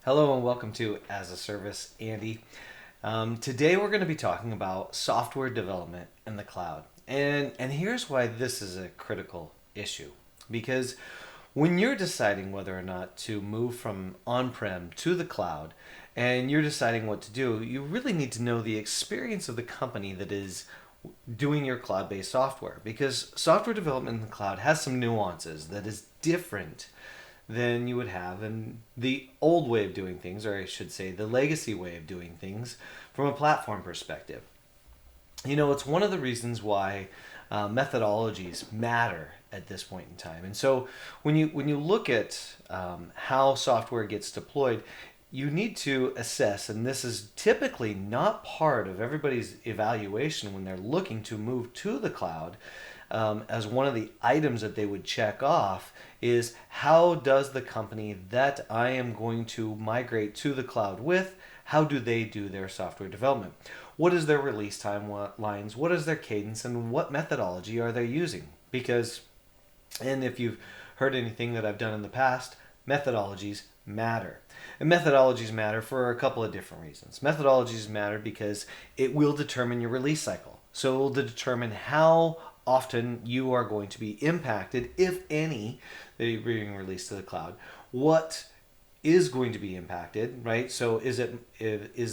Hello and welcome to As a Service, Andy. Today we're going to be talking about software development in the cloud. And here's why this is a critical issue. Because when you're deciding whether or not to move from on-prem to the cloud and you're deciding what to do, you really need to know the experience of the company that is doing your cloud-based software, because software development in the cloud has some nuances that is different than you would have in the old way of doing things, or I should say the legacy way of doing things from a platform perspective. It's one of the reasons why methodologies matter at this point in time. And so when you look at how software gets deployed, you need to assess, and this is typically not part of everybody's evaluation when they're looking to move to the cloud, as one of the items that they would check off is, how does the company that I am going to migrate to the cloud with, how do they do their software development? What is their release timelines? What is their cadence? And what methodology are they using? Because, and if you've heard anything that I've done in the past, methodologies matter. And methodologies matter for a couple of different reasons. Methodologies matter because it will determine your release cycle. So it will determine how often you are going to be impacted, if any, that you're being released to the cloud. What is going to be impacted, right? So is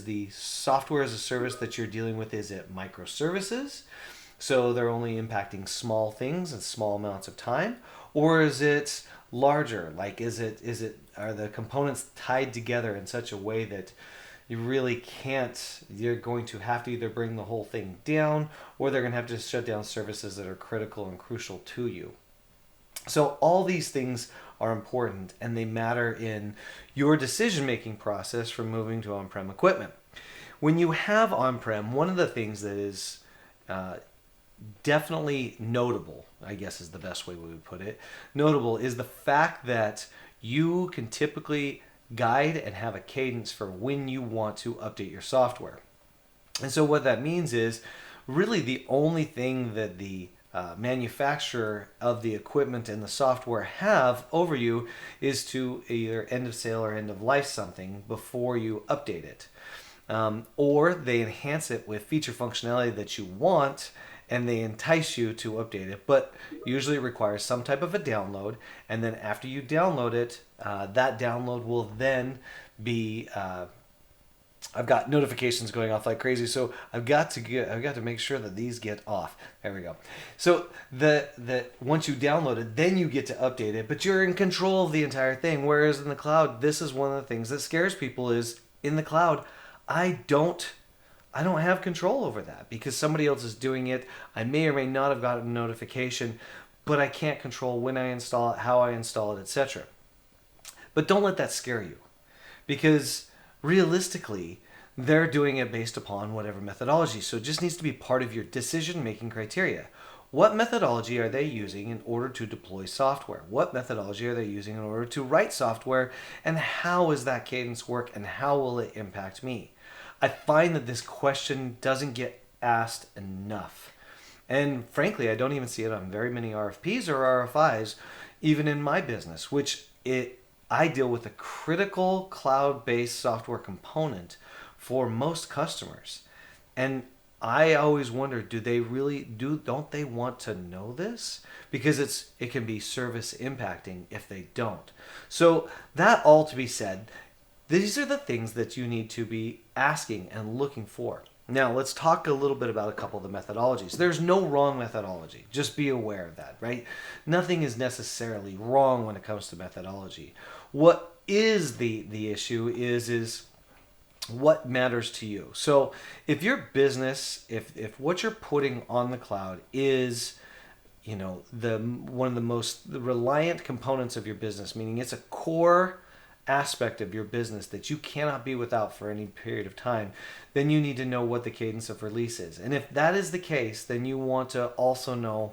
the software as a service that you're dealing with, is it microservices? So they're only impacting small things and small amounts of time, or is it larger? Like, are the components tied together in such a way that you really can't, you're going to have to either bring the whole thing down, or they're going to have to shut down services that are critical and crucial to you. So all these things are important, and they matter in your decision-making process for moving to on-prem equipment. When you have on-prem, one of the things that is definitely notable, I guess is the best way we would put it, notable is the fact that you can typically guide and have a cadence for when you want to update your software. And so what that means is, really the only thing that the manufacturer of the equipment and the software have over you is to either end of sale or end of life something before you update it. Or they enhance it with feature functionality that you want, and they entice you to update it, but usually it requires some type of a download. And then after you download it, that download will then be I've got notifications going off like crazy, so I've got to make sure that these get off. There we go. So the once you download it, then you get to update it, but you're in control of the entire thing. Whereas in the cloud, this is one of the things that scares people, is in the cloud, I don't have control over that because somebody else is doing it. I may or may not have gotten a notification, but I can't control when I install it, how I install it, etc. But don't let that scare you, because realistically, they're doing it based upon whatever methodology. So it just needs to be part of your decision-making criteria. What methodology are they using in order to deploy software? What methodology are they using in order to write software? And how is that cadence work, and how will it impact me? I find that this question doesn't get asked enough. And frankly, I don't even see it on very many RFPs or RFIs, even in my business, I deal with a critical cloud-based software component for most customers. And I always wonder, don't they want to know this? Because it can be service impacting if they don't. So that all to be said, these are the things that you need to be asking and looking for. Now, let's talk a little bit about a couple of the methodologies. There's no wrong methodology. Just be aware of that, right? Nothing is necessarily wrong when it comes to methodology. What is the issue is what matters to you. So if your business, if what you're putting on the cloud is, one of the most reliant components of your business, meaning it's a core aspect of your business that you cannot be without for any period of time, then you need to know what the cadence of release is. And if that is the case, then you want to also know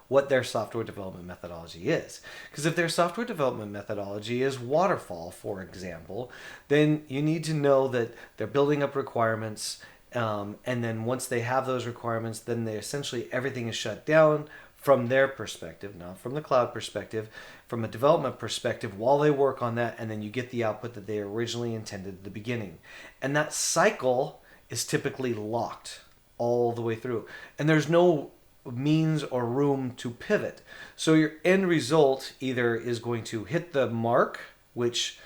what their software development methodology is. Because if their software development methodology is waterfall, for example, then you need to know that they're building up requirements, and then once they have those requirements, then everything is shut down from their perspective, not from the cloud perspective, from a development perspective while they work on that, and then you get the output that they originally intended at the beginning. And that cycle is typically locked all the way through. And there's no means or room to pivot. So your end result either is going to hit the mark, which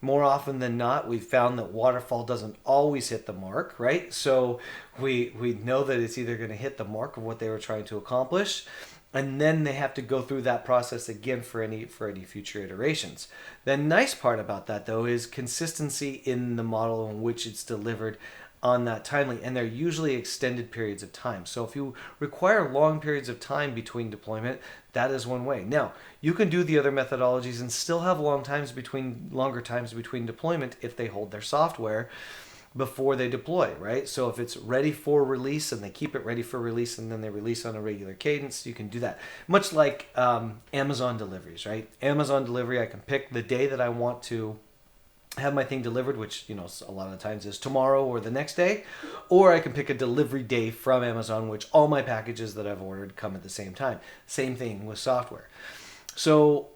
more often than not, we've found that waterfall doesn't always hit the mark, right? So we know that it's either going to hit the mark of what they were trying to accomplish, and then they have to go through that process again for any future iterations. The nice part about that, though, is consistency in the model in which it's delivered on that timely, and they're usually extended periods of time. So if you require long periods of time between deployment, that is one way. Now, you can do the other methodologies and still have longer times between deployment if they hold their software before they deploy, right? So if it's ready for release and they keep it ready for release and then they release on a regular cadence, you can do that. Much like Amazon deliveries, right? Amazon delivery, I can pick the day that I want to have my thing delivered, which, you know, a lot of the times is tomorrow or the next day, or I can pick a delivery day from Amazon, which all my packages that I've ordered come at the same time. Same thing with software. So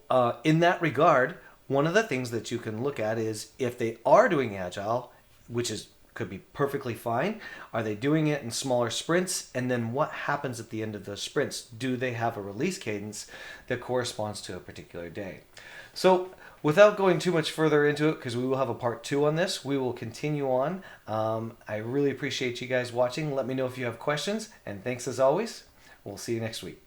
in that regard, one of the things that you can look at is if they are doing agile, which could be perfectly fine, are they doing it in smaller sprints? And then what happens at the end of those sprints? Do they have a release cadence that corresponds to a particular day? So without going too much further into it, because we will have a part 2 on this, we will continue on. I really appreciate you guys watching. Let me know if you have questions, and thanks as always. We'll see you next week.